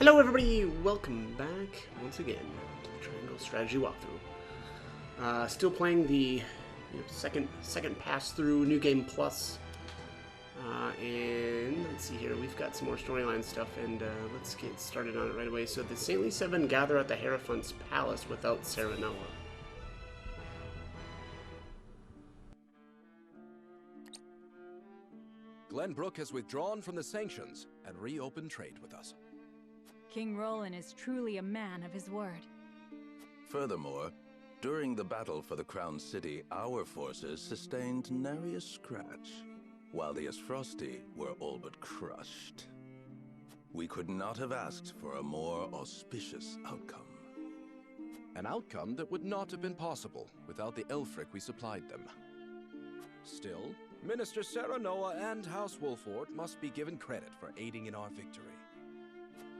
Hello everybody, welcome back once again to the Triangle Strategy Walkthrough. Still playing the second pass through New Game Plus. And let's see here, we've got some more storyline stuff, and let's get started on it right away. So the Saintly Seven gather at the Hierophant's palace without Serenoa. Glenbrook has withdrawn from the sanctions and reopened trade with us. King Roland is truly a man of his word. Furthermore, during the battle for the Crown City, our forces sustained nary a scratch, while the Esfrosti were all but crushed. We could not have asked for a more auspicious outcome. An outcome that would not have been possible without the Elfric we supplied them. Still, Minister Serenoa and House Wolford must be given credit for aiding in our victory.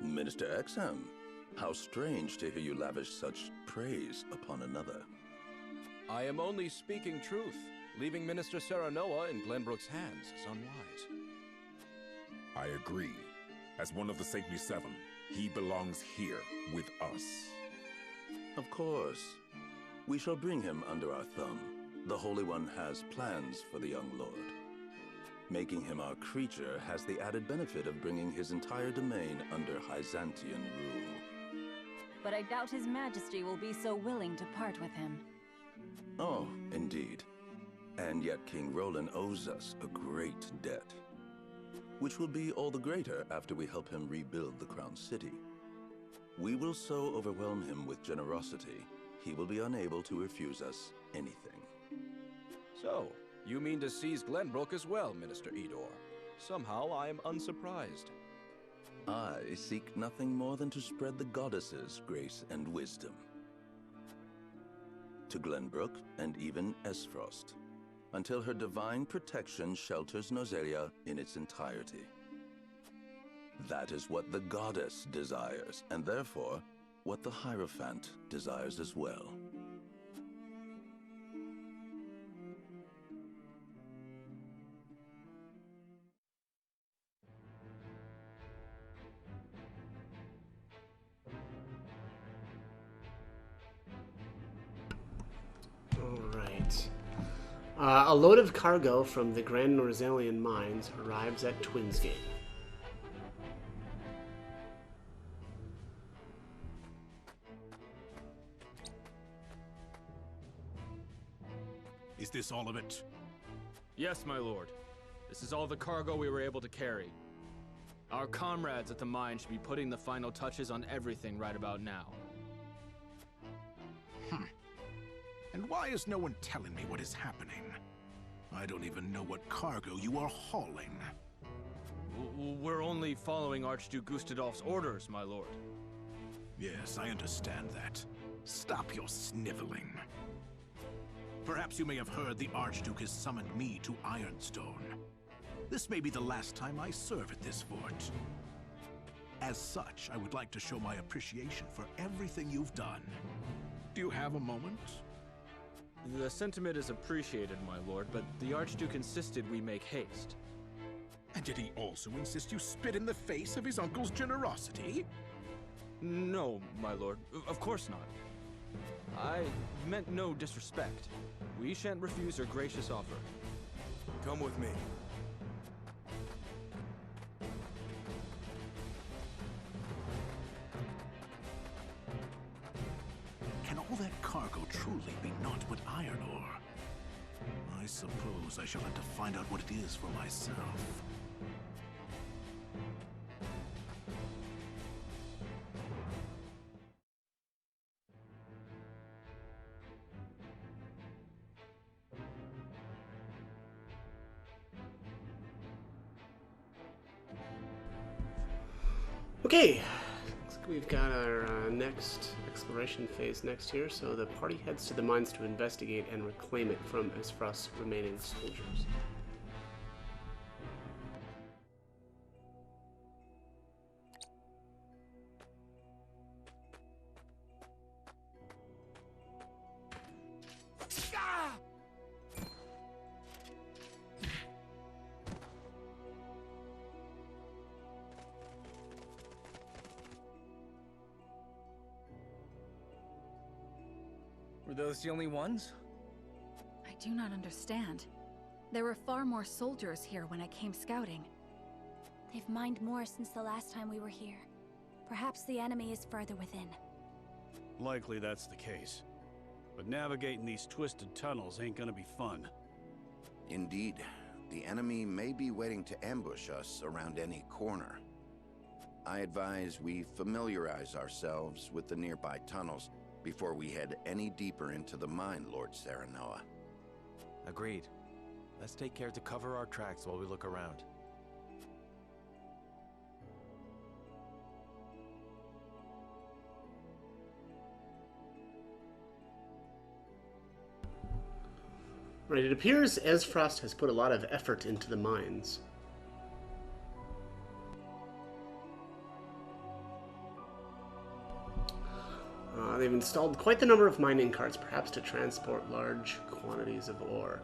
Minister Exham, how strange to hear you lavish such praise upon another. I am only speaking truth. Leaving Minister Serenoa in Glenbrook's hands is unwise. I agree. As one of the Saintly Seven, he belongs here with us. Of course. We shall bring him under our thumb. The Holy One has plans for the young lord. Making him our creature has the added benefit of bringing his entire domain under Hyzantian rule. But I doubt His Majesty will be so willing to part with him. Oh, indeed. And yet King Roland owes us a great debt, which will be all the greater after we help him rebuild the Crown City. We will so overwhelm him with generosity, he will be unable to refuse us anything. So, you mean to seize Glenbrook as well, Minister Edor? Somehow I am unsurprised. I seek nothing more than to spread the goddess's grace and wisdom to Glenbrook and even Esfrost, until her divine protection shelters Nozelia in its entirety. That is what the goddess desires, and therefore, what the Hierophant desires as well. A load of cargo from the Grand Norzalian mines arrives at Twinsgate. Is this all of it? Yes, my lord. This is all the cargo we were able to carry. Our comrades at the mine should be putting the final touches on everything right about now. And why is no one telling me what is happening? I don't even know what cargo you are hauling. We're only following Archduke Gustadolf's orders, my lord. Yes, I understand that. Stop your sniveling. Perhaps you may have heard the Archduke has summoned me to Ironstone. This may be the last time I serve at this fort. As such, I would like to show my appreciation for everything you've done. Do you have a moment? The sentiment is appreciated, my lord, but the Archduke insisted we make haste. And did he also insist you spit in the face of his uncle's generosity? No, my lord. Of course not. I meant no disrespect. We shan't refuse your gracious offer. Come with me. Can all that cargo truly be naught but iron ore? I suppose I shall have to find out what it is for myself. Okay, looks like we've got our next exploration phase next here, so the party heads to the mines to investigate and reclaim it from Esfrost's remaining soldiers. Were those the only ones? I do not understand. There were far more soldiers here when I came scouting. They've mined more since the last time we were here. Perhaps the enemy is further within. Likely that's the case. But navigating these twisted tunnels ain't gonna be fun. Indeed. The enemy may be waiting to ambush us around any corner. I advise we familiarize ourselves with the nearby tunnels before we head any deeper into the mine, Lord Serenoa. Agreed. Let's take care to cover our tracks while we look around. Right, it appears Esfrost has put a lot of effort into the mines. They've installed quite the number of mining carts, perhaps to transport large quantities of ore.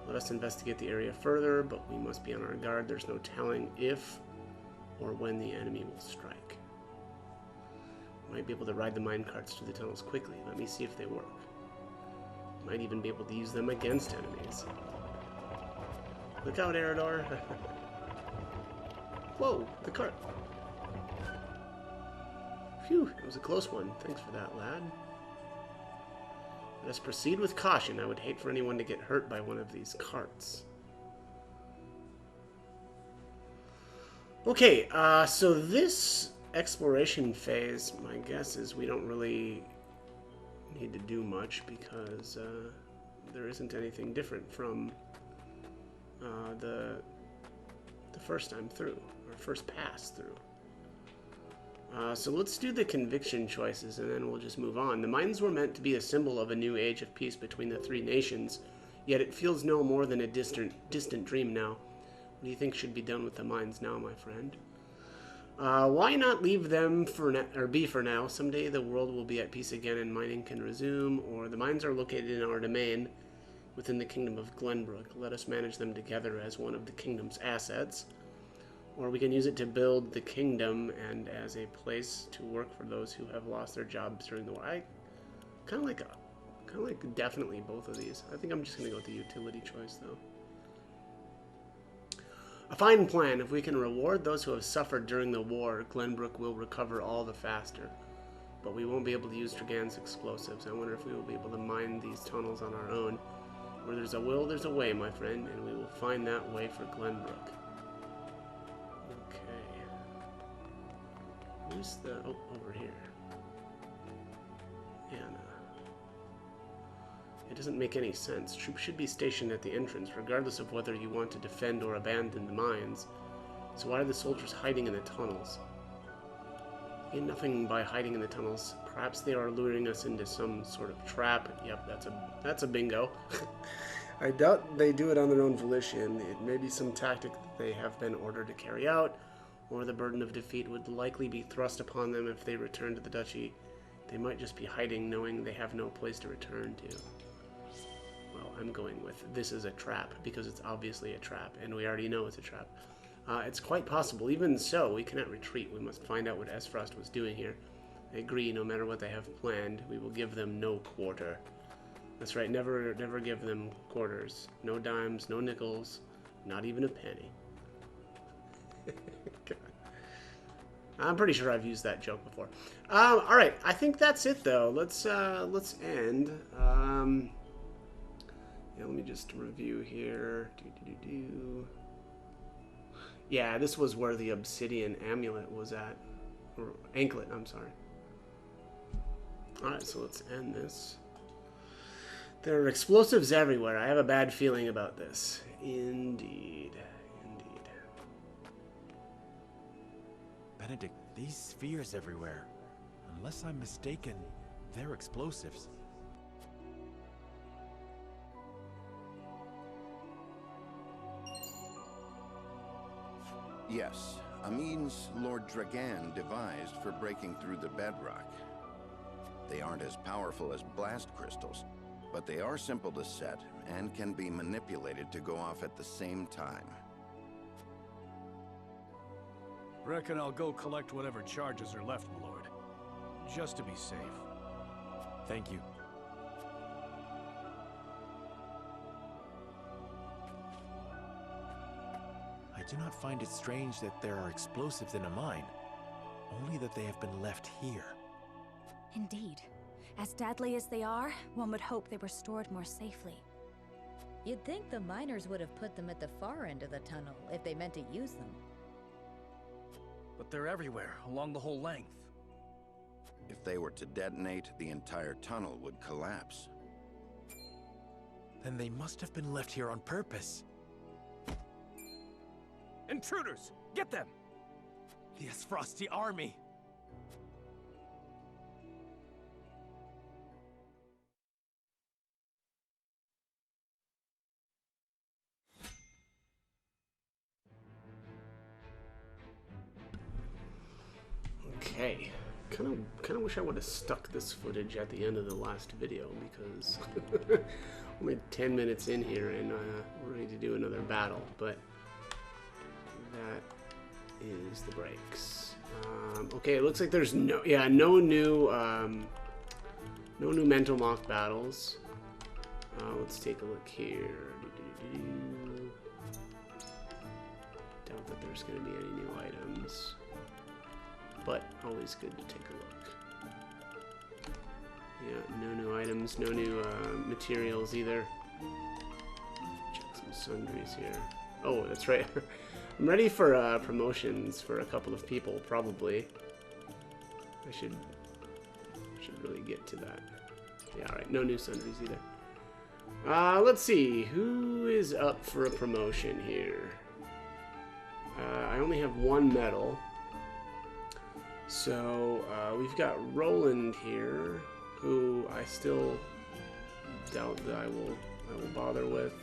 Let us investigate the area further, but we must be on our guard. There's no telling if or when the enemy will strike. Might be able to ride the mine carts through the tunnels quickly. Let me see if they work. Might even be able to use them against enemies. Look out, Eredor! Whoa, the cart! Phew, it was a close one. Thanks for that, lad. Let us proceed with caution. I would hate for anyone to get hurt by one of these carts. Okay, so this exploration phase, my guess is we don't really need to do much because there isn't anything different from the first time through, or first pass through. So let's do the conviction choices and then we'll just move on. The mines were meant to be a symbol of a new age of peace between the three nations, yet it feels no more than a distant dream now. What do you think should be done with the mines now, my friend? Why not leave them for now? Someday the world will be at peace again and mining can resume, or the mines are located in our domain within the kingdom of Glenbrook. Let us manage them together as one of the kingdom's assets. Or we can use it to build the kingdom and as a place to work for those who have lost their jobs during the war. I kind of like definitely both of these. I think I'm just going to go with the utility choice, though. A fine plan. If we can reward those who have suffered during the war, Glenbrook will recover all the faster. But we won't be able to use Dragan's explosives. I wonder if we will be able to mine these tunnels on our own. Where there's a will, there's a way, my friend, and we will find that way for Glenbrook. Who's the... oh, over here. Anna. It doesn't make any sense. Troops should be stationed at the entrance, regardless of whether you want to defend or abandon the mines. So why are the soldiers hiding in the tunnels? Gain nothing by hiding in the tunnels. Perhaps they are luring us into some sort of trap. Yep, that's a bingo. I doubt they do it on their own volition. It may be some tactic that they have been ordered to carry out, or the burden of defeat would likely be thrust upon them if they return to the duchy. They might just be hiding, knowing they have no place to return to. Well, I'm going with this is a trap, because it's obviously a trap, and we already know it's a trap. It's quite possible. Even so, we cannot retreat. We must find out what Esfrost was doing here. I agree, no matter what they have planned, we will give them no quarter. That's right, never give them quarters. No dimes, no nickels, not even a penny. I'm pretty sure I've used that joke before. All right, I think that's it though. Let's end. Yeah, let me just review here. Yeah, this was where the obsidian amulet was at, or anklet. I'm sorry. All right, so let's end this. There are explosives everywhere. I have a bad feeling about this. Indeed. Benedict, these spheres everywhere. Unless I'm mistaken, they're explosives. Yes, a means Lord Dragan devised for breaking through the bedrock. They aren't as powerful as blast crystals, but they are simple to set and can be manipulated to go off at the same time. Reckon I'll go collect whatever charges are left, my lord. Just to be safe. Thank you. do not find it strange that there are explosives in a mine, only that they have been left here. Indeed. As deadly as they are, one would hope they were stored more safely. You'd think the miners would have put them at the far end of the tunnel if they meant to use them. But they're everywhere, along the whole length. If they were to detonate, the entire tunnel would collapse. Then they must have been left here on purpose. Intruders! Get them! The Esfrosti army! Okay. Kind of wish I would have stuck this footage at the end of the last video, because only 10 minutes in here and we're ready to do another battle, but that is the breaks. Okay, it looks like there's no new mental mock battles. Let's take a look here. Doubt that there's going to be any new items, but always good to take a look. Yeah, no new items, no new materials either. Check some sundries here. Oh, that's right. I'm ready for promotions for a couple of people, probably. I should really get to that. Yeah, alright, no new sundries either. Let's see, who is up for a promotion here? I only have one medal. So, we've got Roland here, who I still doubt that I will bother with.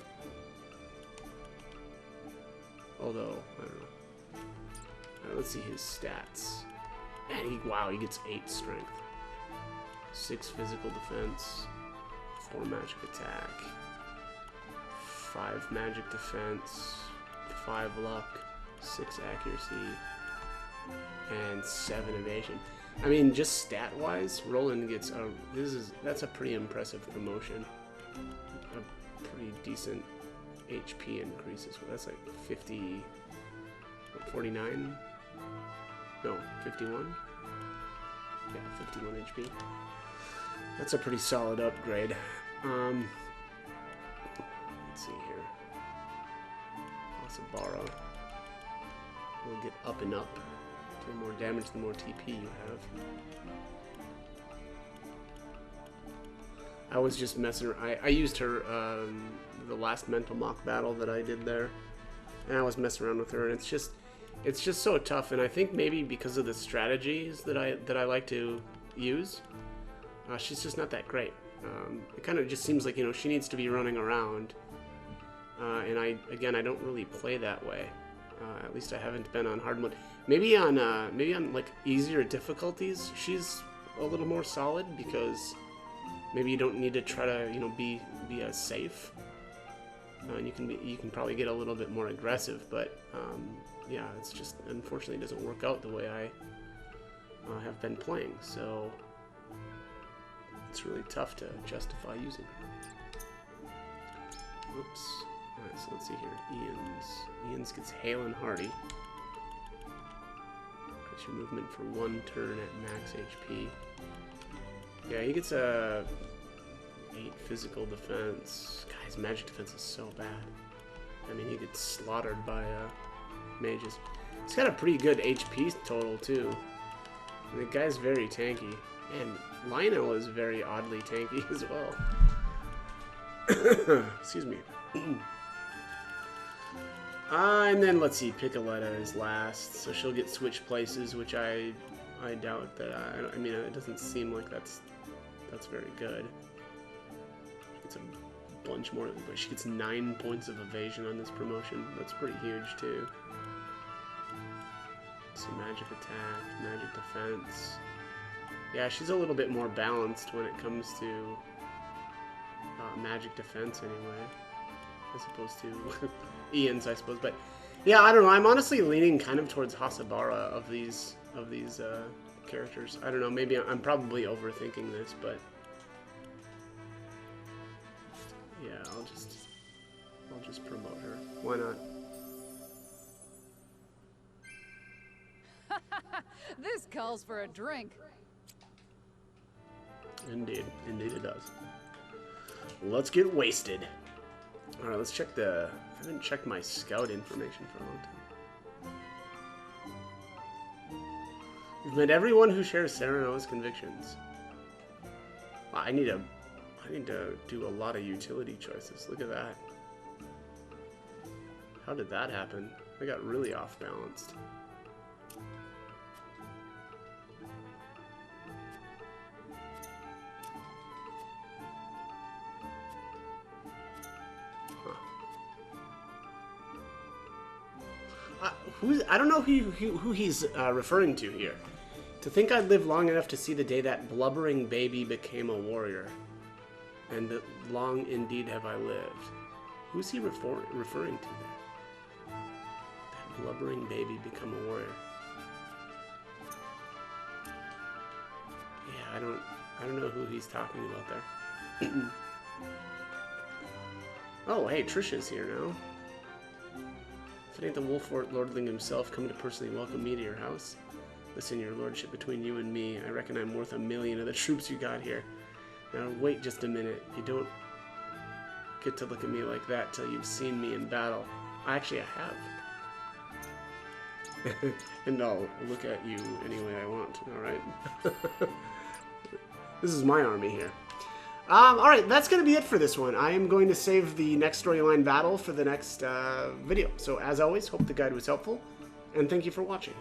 Although, I don't know. Let's see his stats. And he gets 8 strength, 6 physical defense, 4 magic attack, 5 magic defense, 5 luck, 6 accuracy, and 7 evasion. I mean, just stat-wise, Roland gets that's a pretty impressive promotion. A pretty decent HP increases. That's like 50, 49? No, 51? Yeah, 51 HP. That's a pretty solid upgrade. Let's see here. Asabara will get up and up. The more damage, the more TP you have. I was just messing around. I used her the last mental mock battle that I did there, and I was messing around with her, and it's just so tough. And I think maybe because of the strategies that I like to use, she's just not that great. It kind of just seems like, you know, she needs to be running around, and I don't really play that way. At least I haven't been on hard mode. Maybe on like easier difficulties, she's a little more solid, because maybe you don't need to try to, you know, be as safe. You can probably get a little bit more aggressive, but yeah, it's just unfortunately doesn't work out the way I have been playing. So it's really tough to justify using her. Oops. Alright, so let's see here. Ian's gets Hale and Hardy. Increase your movement for 1 turn at max HP. Yeah, he gets a 8 physical defense. God, his magic defense is so bad. I mean, he gets slaughtered by mages. He's got a pretty good HP total too. And the guy's very tanky. And Lionel is very oddly tanky as well. Excuse me. And then let's see, Piccoletta is last, so she'll get switch places, which I doubt that. I mean, it doesn't seem like that's very good. It's a bunch more, but she gets 9 points of evasion on this promotion. That's pretty huge too. So magic attack, magic defense. Yeah, she's a little bit more balanced when it comes to magic defense anyway, as opposed to Ian's, I suppose. But yeah, I don't know. I'm honestly leaning kind of towards Hasabara of these characters. I don't know. Maybe I'm probably overthinking this, but yeah, I'll just promote her. Why not? calls for a drink. Indeed. Indeed it does. Let's get wasted. Alright, let's check the... I haven't checked my scout information for a long time. You've met everyone who shares Serenoa's convictions. I need to do a lot of utility choices. Look at that. How did that happen? I got really off balanced. I don't know who he's referring to here. To think I'd live long enough to see the day that blubbering baby became a warrior. And that long indeed have I lived. Who's he referring to there? That blubbering baby become a warrior. Yeah, I don't know who he's talking about there. Oh, hey, Trisha's here now. If it ain't the Wolfort Lordling himself coming to personally welcome me to your house. Listen, your lordship, between you and me, I reckon I'm worth 1,000,000 of the troops you got here. Now wait just a minute. You don't get to look at me like that till you've seen me in battle. Actually, I have. And I'll look at you any way I want, alright? This is my army here. Alright, that's going to be it for this one. I am going to save the next storyline battle for the next video. So as always, hope the guide was helpful, and thank you for watching.